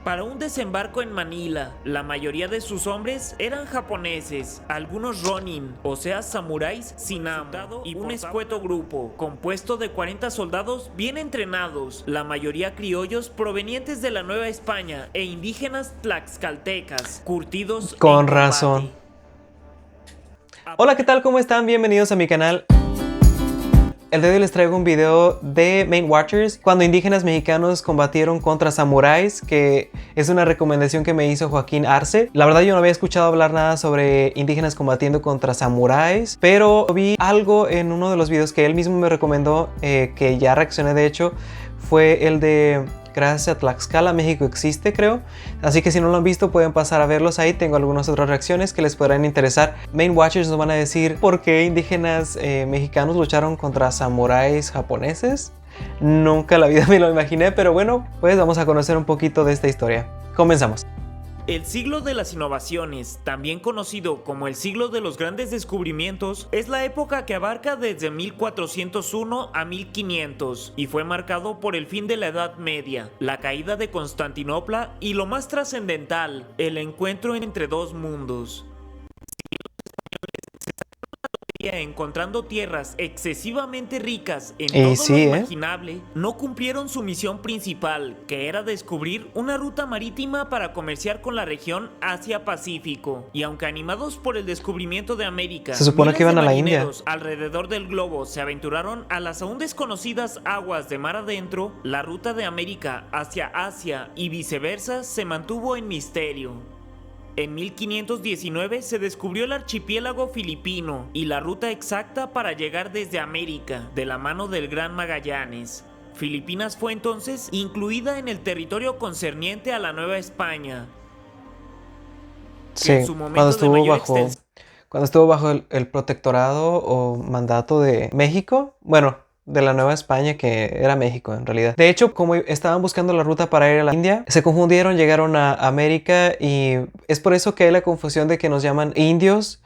para un desembarco en Manila. La mayoría de sus hombres eran japoneses, algunos ronin, o sea samuráis sin amo, y un escueto grupo compuesto de 40 soldados bien entrenados, la mayoría criollos provenientes de la Nueva España e indígenas tlaxcaltecas, curtidos Con razón. Hola, ¿qué tal? ¿Cómo están? Bienvenidos a mi canal. El día de hoy les traigo un video de Main Watchers cuando indígenas mexicanos combatieron contra samuráis, que es una recomendación que me hizo Joaquín Arce. La verdad yo no había escuchado hablar nada sobre indígenas combatiendo contra samuráis, pero vi algo en uno de los videos que él mismo me recomendó, que ya reaccioné de hecho, fue el de Gracias a Tlaxcala, México existe, creo. Así que si no lo han visto pueden pasar a verlos ahí. Tengo algunas otras reacciones que les podrán interesar. Main Watchers nos van a decir por qué indígenas mexicanos lucharon contra samuráis japoneses. Nunca en la vida me lo imaginé, pero bueno, pues vamos a conocer un poquito de esta historia. Comenzamos. El siglo de las innovaciones, también conocido como el siglo de los grandes descubrimientos, es la época que abarca desde 1401 a 1500 y fue marcado por el fin de la Edad Media, la caída de Constantinopla y lo más trascendental, el encuentro entre dos mundos. Encontrando tierras excesivamente ricas en todo lo imaginable, no cumplieron su misión principal, que era descubrir una ruta marítima para comerciar con la región Asia-Pacífico. Y aunque animados por el descubrimiento de América, se supone que iban a la India. Alrededor del globo se aventuraron a las aún desconocidas aguas de mar adentro, la ruta de América hacia Asia y viceversa se mantuvo en misterio. En 1519 se descubrió el archipiélago filipino y la ruta exacta para llegar desde América, de la mano del Gran Magallanes. Filipinas fue entonces incluida en el territorio concerniente a la Nueva España. Sí, cuando estuvo bajo el protectorado o mandato de México, bueno, de la Nueva España, que era México en realidad. De hecho, como estaban buscando la ruta para ir a la India, se confundieron, llegaron a América y es por eso que hay la confusión de que nos llaman indios,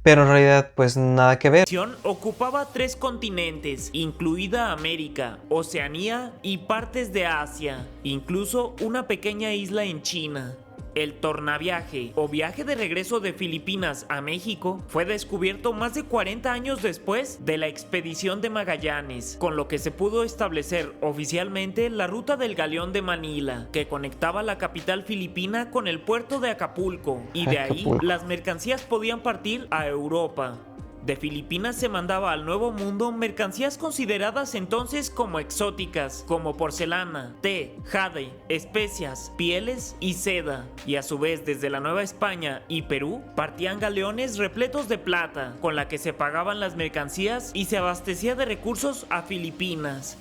pero en realidad pues nada que ver. Ocupaba 3 continentes, incluida América, Oceanía y partes de Asia, incluso una pequeña isla en China. El tornaviaje, o viaje de regreso de Filipinas a México, fue descubierto más de 40 años después de la expedición de Magallanes, con lo que se pudo establecer oficialmente la ruta del Galeón de Manila, que conectaba la capital filipina con el puerto de Acapulco, y de ahí las mercancías podían partir a Europa. De Filipinas se mandaba al Nuevo Mundo mercancías consideradas entonces como exóticas, como porcelana, té, jade, especias, pieles y seda. Y a su vez desde la Nueva España y Perú partían galeones repletos de plata, con la que se pagaban las mercancías y se abastecía de recursos a Filipinas.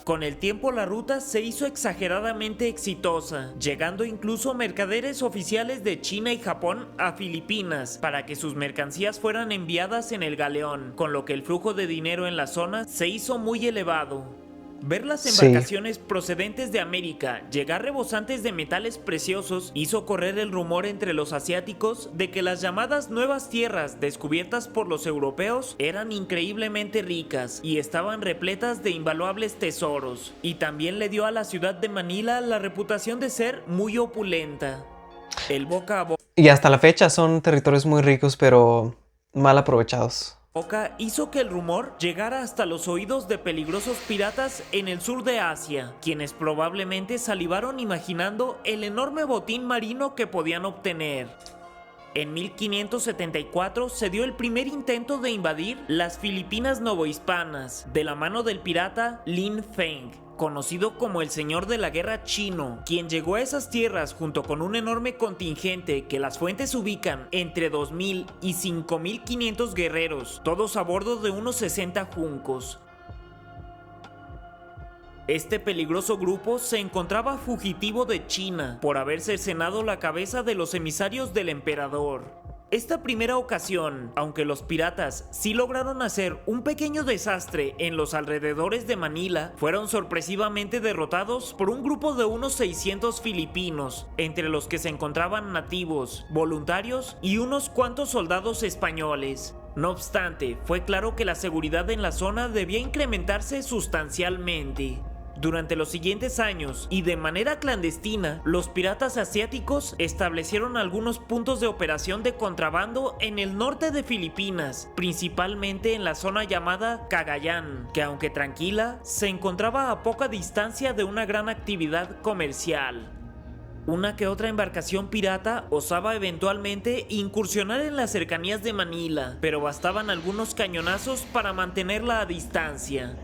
Con el tiempo la ruta se hizo exageradamente exitosa, llegando incluso mercaderes oficiales de China y Japón a Filipinas para que sus mercancías fueran enviadas en el galeón, con lo que el flujo de dinero en la zona se hizo muy elevado. Ver las embarcaciones procedentes de América llegar rebosantes de metales preciosos hizo correr el rumor entre los asiáticos de que las llamadas nuevas tierras descubiertas por los europeos eran increíblemente ricas y estaban repletas de invaluables tesoros, y también le dio a la ciudad de Manila la reputación de ser muy opulenta. El boca a boca y hasta la fecha son territorios muy ricos pero mal aprovechados. Hizo que el rumor llegara hasta los oídos de peligrosos piratas en el sur de Asia, quienes probablemente salivaron imaginando el enorme botín marino que podían obtener. En 1574 se dio el primer intento de invadir las Filipinas novohispanas, de la mano del pirata Lin Feng, conocido como el Señor de la Guerra chino, quien llegó a esas tierras junto con un enorme contingente que las fuentes ubican entre 2.000 y 5.500 guerreros, todos a bordo de unos 60 juncos. Este peligroso grupo se encontraba fugitivo de China por haber cercenado la cabeza de los emisarios del emperador. Esta primera ocasión, aunque los piratas sí lograron hacer un pequeño desastre en los alrededores de Manila, fueron sorpresivamente derrotados por un grupo de unos 600 filipinos, entre los que se encontraban nativos, voluntarios y unos cuantos soldados españoles. No obstante, fue claro que la seguridad en la zona debía incrementarse sustancialmente. Durante los siguientes años y de manera clandestina, los piratas asiáticos establecieron algunos puntos de operación de contrabando en el norte de Filipinas, principalmente en la zona llamada Cagayan, que aunque tranquila, se encontraba a poca distancia de una gran actividad comercial. Una que otra embarcación pirata osaba eventualmente incursionar en las cercanías de Manila, pero bastaban algunos cañonazos para mantenerla a distancia.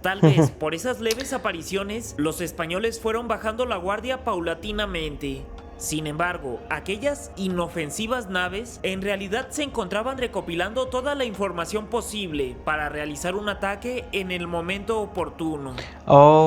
Tal vez por esas leves apariciones, los españoles fueron bajando la guardia paulatinamente. Sin embargo, aquellas inofensivas naves en realidad se encontraban recopilando toda la información posible para realizar un ataque en el momento oportuno.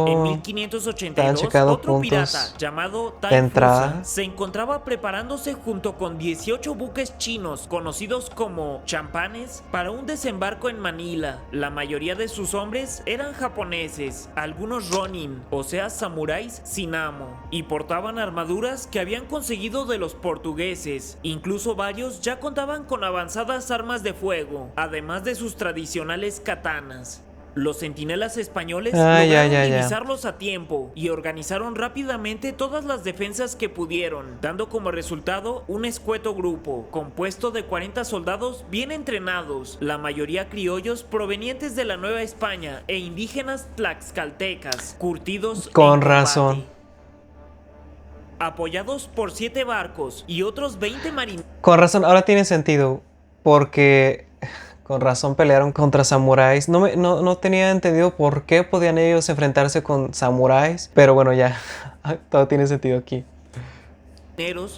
En 1582, otro pirata llamado Tai Fusa se encontraba preparándose junto con 18 buques chinos conocidos como champanes para un desembarco en Manila. La mayoría de sus hombres eran japoneses, algunos ronin, o sea samuráis sin amo, y portaban armaduras que habían conseguido de los portugueses. Incluso varios ya contaban con avanzadas armas de fuego, además de sus tradicionales katanas. Los centinelas españoles lograron divisarlos a tiempo y organizaron rápidamente todas las defensas que pudieron, dando como resultado un escueto grupo compuesto de 40 soldados bien entrenados, la mayoría criollos provenientes de la Nueva España e indígenas tlaxcaltecas, curtidos con razón. Apoyados por 7 barcos y otros 20 marineros. Con razón, ahora tiene sentido, porque con razón pelearon contra samuráis. No tenía entendido por qué podían ellos enfrentarse con samuráis, pero bueno, ya, todo tiene sentido aquí.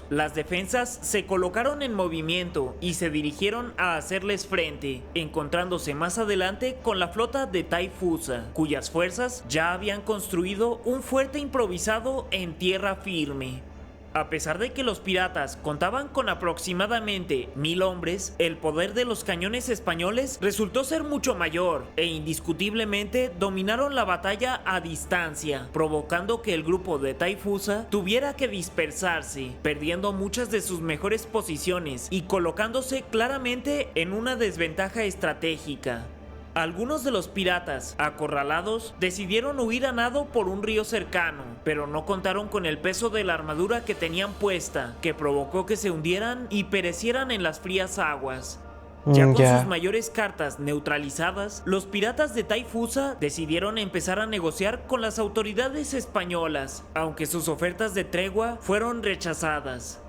Las defensas se colocaron en movimiento y se dirigieron a hacerles frente, encontrándose más adelante con la flota de Tai Fusa, cuyas fuerzas ya habían construido un fuerte improvisado en tierra firme. A pesar de que los piratas contaban con aproximadamente 1000 hombres, el poder de los cañones españoles resultó ser mucho mayor e indiscutiblemente dominaron la batalla a distancia, provocando que el grupo de Tai Fusa tuviera que dispersarse, perdiendo muchas de sus mejores posiciones y colocándose claramente en una desventaja estratégica. Algunos de los piratas, acorralados, decidieron huir a nado por un río cercano, pero no contaron con el peso de la armadura que tenían puesta, que provocó que se hundieran y perecieran en las frías aguas. Ya con sus mayores cartas neutralizadas, los piratas de Tai Fusa decidieron empezar a negociar con las autoridades españolas, aunque sus ofertas de tregua fueron rechazadas.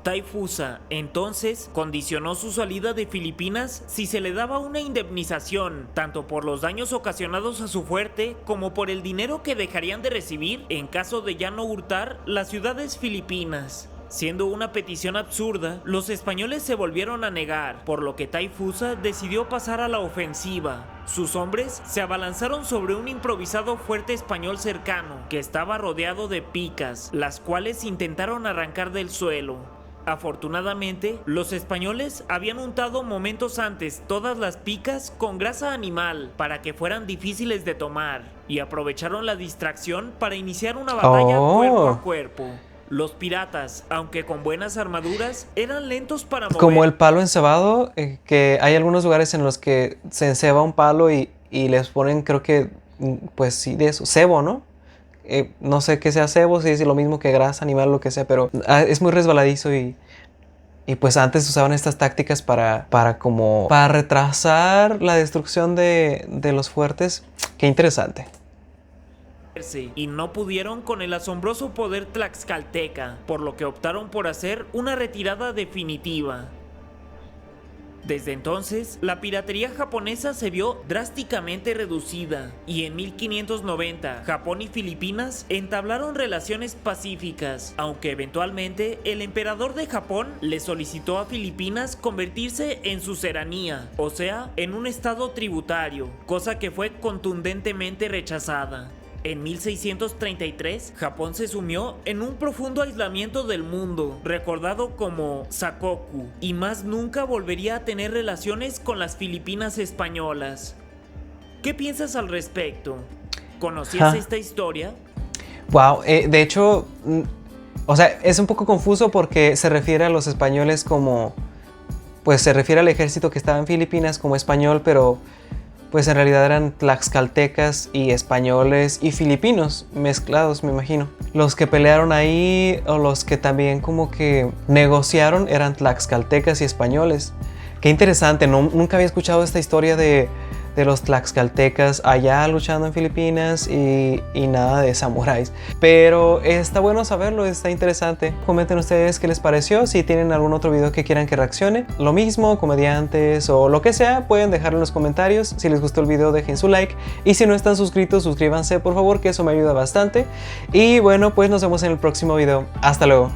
Tai Fusa entonces condicionó su salida de Filipinas si se le daba una indemnización, tanto por los daños ocasionados a su fuerte como por el dinero que dejarían de recibir en caso de ya no hurtar las ciudades filipinas. Siendo una petición absurda, los españoles se volvieron a negar, por lo que Tai Fusa decidió pasar a la ofensiva. Sus hombres se abalanzaron sobre un improvisado fuerte español cercano, que estaba rodeado de picas, las cuales intentaron arrancar del suelo. Afortunadamente, los españoles habían untado momentos antes todas las picas con grasa animal para que fueran difíciles de tomar, y aprovecharon la distracción para iniciar una batalla cuerpo a cuerpo. Los piratas, aunque con buenas armaduras, eran lentos para mover. Como el palo encebado, que hay algunos lugares en los que se enceba un palo y les ponen, creo que, pues sí, de eso, cebo, ¿no? No sé qué sea cebo, si es lo mismo que grasa animal, lo que sea, pero es muy resbaladizo y pues antes usaban estas tácticas para retrasar la destrucción de los fuertes. Qué interesante. Y no pudieron con el asombroso poder tlaxcalteca, por lo que optaron por hacer una retirada definitiva. Desde entonces, la piratería japonesa se vio drásticamente reducida, y en 1590, Japón y Filipinas entablaron relaciones pacíficas, aunque eventualmente el emperador de Japón le solicitó a Filipinas convertirse en suzeranía, o sea, en un estado tributario, cosa que fue contundentemente rechazada. En 1633, Japón se sumió en un profundo aislamiento del mundo, recordado como Sakoku, y más nunca volvería a tener relaciones con las Filipinas españolas. ¿Qué piensas al respecto? ¿Conocías esta historia? Wow, de hecho, o sea, es un poco confuso porque se refiere a los españoles como, pues se refiere al ejército que estaba en Filipinas como español, pero pues en realidad eran tlaxcaltecas y españoles y filipinos mezclados, me imagino. Los que pelearon ahí o los que también como que negociaron eran tlaxcaltecas y españoles. Qué interesante, nunca había escuchado esta historia de los tlaxcaltecas allá luchando en Filipinas y nada de samuráis. Pero está bueno saberlo, está interesante. Comenten ustedes qué les pareció, si tienen algún otro video que quieran que reaccione. Lo mismo, comediantes o lo que sea, pueden dejarlo en los comentarios. Si les gustó el video, dejen su like. Y si no están suscritos, suscríbanse por favor, que eso me ayuda bastante. Y bueno, pues nos vemos en el próximo video. Hasta luego.